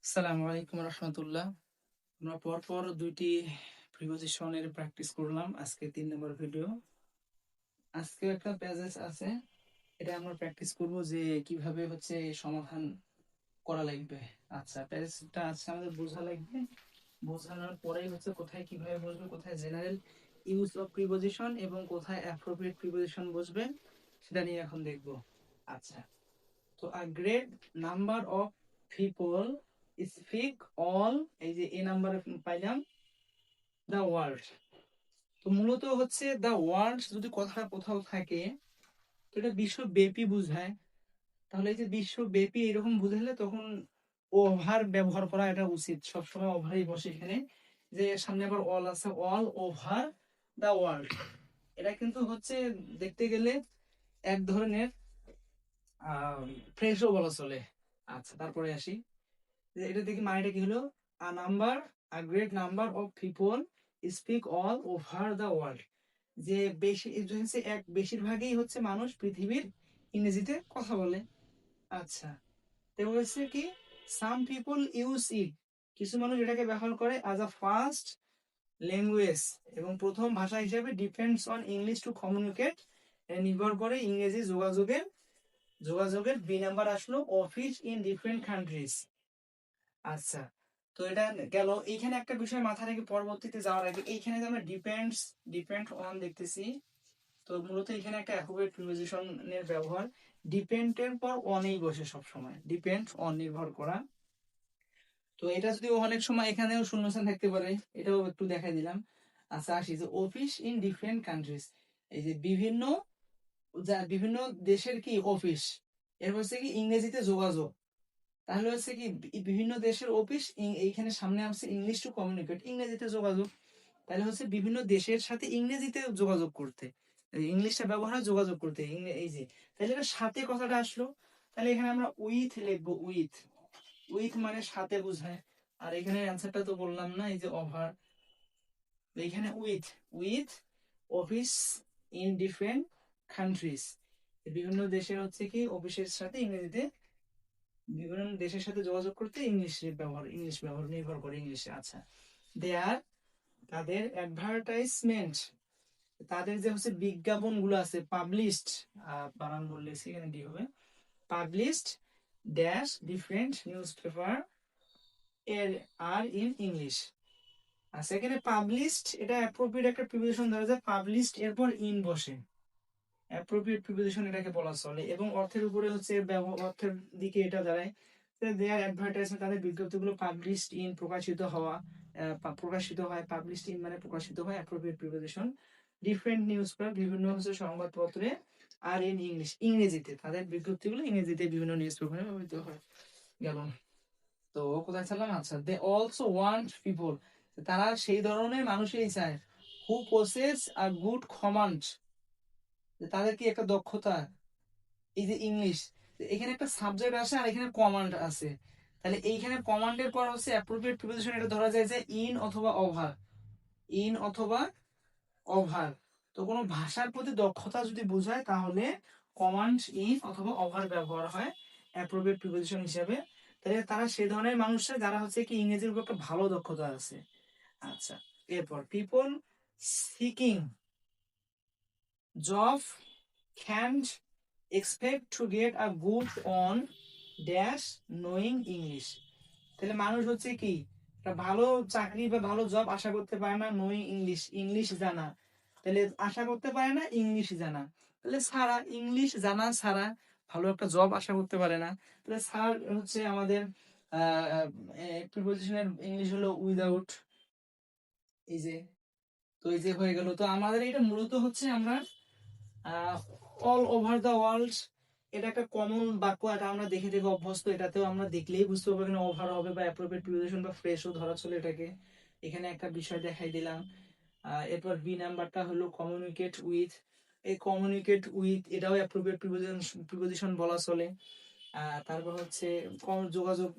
আসসালামু আলাইকুম রহমতুল্লাহ। আমরা পরপর দুইটি প্রিপোজিশনের প্র্যাকটিস করলাম। আজকে 3 নম্বর ভিডিও। আজকেও একটা প্যাসেজ আছে, এটা আমরা প্র্যাকটিস করব যে কিভাবে হচ্ছে সমাধান করা লাগবে। আচ্ছা, প্যাসেজটা আজকে আমাদের বোঝা লাগবে। বোঝানোর পরেই হচ্ছে কোথায় কিভাবে বসবে, কোথায় জেনারেল ইউজ অফ প্রিপোজিশন এবং কোথায় অ্যাপ্রোপ্রিয়েট প্রিপোজিশন বসবে সেটা নিয়ে এখন দেখব। আচ্ছা, তো a great number of people speak all, এই যে এ নাম্বারে পাইলাম the world। তো মূলত হচ্ছে the world যদি কথাটা কোথাও থাকে তো এটা বিশ্বব্যাপী বোঝায়। তাহলে এই যে বিশ্বব্যাপী এরকম বুঝালে তখন ওভার ব্যবহার করা এটা উচিত, সবসময় ওভারই বসে এখানে। যে সামনে আবার অল আছে, অল ওভার দ্য ওয়ার্ল্ড, এটা কিন্তু হচ্ছে দেখতে গেলে এক ধরনের ফ্রেশও বলা চলে। আচ্ছা, তারপরে আসি যে এটা দেখি মানেটা কি হলো, আ number, a great number of people speak all over the world, যে বেশি এটা হচ্ছে এক বেশিরভাগই হচ্ছে মানুষ পৃথিবীর ইংরেজিতে কথা বলে। আচ্ছা, তো হচ্ছে কি, সাম পিপল ইউজ ইট, কিছু মানুষ এটাকে ব্যবহার করে অ্যাজ আ ফার্স্ট ল্যাঙ্গুয়েজ, এবং প্রথম ভাষা হিসেবে depends on English to communicate, নির্ভর করে ইংরেজি যোগাযোগের। বি নাম্বার আসলো অফিস ইন ডিফারেন্ট কান্ট্রিজ। আচ্ছা, তো এটা গেল। এইখানে একটা বিষয় মাথায় রেখে পরবর্তীতে যাওয়ার আগে এইখানে যে আমরা ডিপেন্ড অন দেখতেছি, তো মূলত এখানে একটা অ্যাপ্রোপ্রিয়েট প্রিপোজিশনের ব্যবহার। ডিপেন্ডের পর অনেই বসে সব সময়, ডিপেন্ড অন নির্ভর করা। তো এটা যদি অনেক সময় এখানেও শূন্যস্থান থাকতে পারে, এটাও একটু দেখাই দিলাম। আচ্ছা, আসি যে অফিস ইন ডিফারেন্ট কান্ট্রিজ, এই যে বিভিন্ন দেশের কি অফিস, এর হচ্ছে কি ইংরেজিতে যোগাযোগ। তাহলে হচ্ছে কি বিভিন্ন দেশের অফিস, এইখানে সামনে আসছে ইংলিশ টু কমিউনিকেট, ইংরেজিতে যোগাযোগ। তাহলে হচ্ছে বিভিন্ন দেশের সাথে ইংরেজিতে যোগাযোগ করতে, এই ইংলিশটা ব্যবহার হয় যোগাযোগ করতে, এই যে, তাহলে এটা সাথে কথাটা আসলো। তাহলে এখানে আমরা উইথ লিখবো, উইথ। উইথ মানে সাথে বোঝায়। আর এখানে অ্যান্সারটা তো বললাম না, এই যে ওভার। এইখানে with office in different countries, বিভিন্ন দেশের হচ্ছে কি অফিসের সাথে ইংরেজিতে, বিভিন্ন দেশের সাথে যোগাযোগ করতে ইংলিশ ব্যবহার নির্ভর করে ইংলিশে। আচ্ছা, দেয়ার, তাদের অ্যাডভার্টাইজমেন্ট, তাদের যে হচ্ছে বিজ্ঞাপন গুলো আছে, পাবলিশড, বানান বললে সেখানে ডি হবে, published dash different news paper এর আর ইন ইংলিশ। আচ্ছা, এখানে পাবলিশড এটা অ্যাপ্রোপ্রিয়েট একটা প্রিপোজিশন ধরা যায়, পাবলিশড এরপর ইন বসে, অ্যাপ্রোপ্রিয়েট প্রিপোজিশন এটাকে বলা চলে, এবং অর্থের উপরে হচ্ছে অর্থের দিকে এটা দাঁড়ায়। দেয়ার অ্যাডভার্টাইজমেন্ট, তাদের বিজ্ঞপ্তিগুলো পাবলিশড ইন প্রকাশিত হওয়া, প্রকাশিত হয়, পাবলিশড ইন মানে প্রকাশিত হয়, appropriate preposition. Different news paper, বিভিন্ন হচ্ছে সংবাদপত্রে, আর ইন ইংলিশ ইংরেজিতে, তাদের বিজ্ঞপ্তিগুলো ইংরেজিতে বিভিন্ন নিউজ পেপারে ব্যবহৃত হয়। গেল। তো কোথায় ছিলাম? আচ্ছা, দে অলসো ওয়ান্ট পিপল, তারা সেই ধরনের মানুষই চায়, হু পসেস আ গুড কমান্ড, তাদের কি একটা দক্ষতা, এই যে ইংলিশ, এখানে একটা সাবজেক্ট আছে আর এখানে কমান্ড আছে। তাহলে এইখানে কমান্ডের পর হচ্ছে অ্যাপ্রোপ্রিয়েট প্রিপোজিশন, এটা ধরা যায় যে ইন অথবা ওভার, ইন অথবা ওভার। তো কোনো ভাষার প্রতি দক্ষতা যদি বোঝায় তাহলে কমান্ড ইন অথবা ওভার ব্যবহার হয় অ্যাপ্রোপ্রিয়েট প্রিপোজিশন হিসেবে। তাহলে তারা সেই ধরনের মানুষরা যারা হচ্ছে কি ইংরেজির উপর একটা ভালো দক্ষতা আছে। আচ্ছা, এরপর people seeking job can't expect to get a good on dash knowing English. তাহলে মানুষ হচ্ছে কি একটা ভালো চাকরি বা ভালো জব আশা করতে পারে না নোয়িং ইংলিশ, ইংলিশ জানা। তাহলে আশা করতে পারে না ইংলিশ জানা, তাহলে সারা ইংলিশ জানা ছাড়া ভালো একটা জব আশা করতে পারে না। তাহলে স্যার হচ্ছে আমাদের প্রিপোজিশনের ইংলিশ হলো উইদাউট, এই যে, তো এই যে হয়ে গেল। তো আমাদের এটা মূলত হচ্ছে আমরা অল ওভার দ্য ওয়ার্ল্ড, এটা একটা কমন বাক্য, এটা আমরা দেখে দেখে অভ্যস্ত, এটাতেও আমরা দেখলেই বুঝতে পারবো এখানে ওভার হবে বা অ্যাপ্রোপ্রিয়েট প্রিপোজিশন বা ফ্রেশও ধরা চলে এটাকে। এখানে একটা বিষয় দেখাই দিলাম। এরপর বি নাম্বারটা হলো কমিউনিকেট উইথ, এই কমিউনিকেট উইথ এটাও অ্যাপ্রোপ্রিয়েট প্রিপোজিশন বলা চলে। তারপর হচ্ছে যোগাযোগ,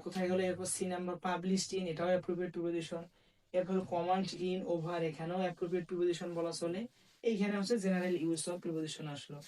কোথায় গেলো। এরপর সি নাম্বার পাবলিশড ইন, এটাও অ্যাপ্রোপ্রিয়েট প্রিপোজিশন। এরপর কমান্ড ইন ওভার, এখানেও অ্যাপ্রোপ্রিয়েট প্রিপোজিশন বলা চলে। এইখানে হচ্ছে জেনারেল ইউজ অফ প্রিপোজিশন আসলো।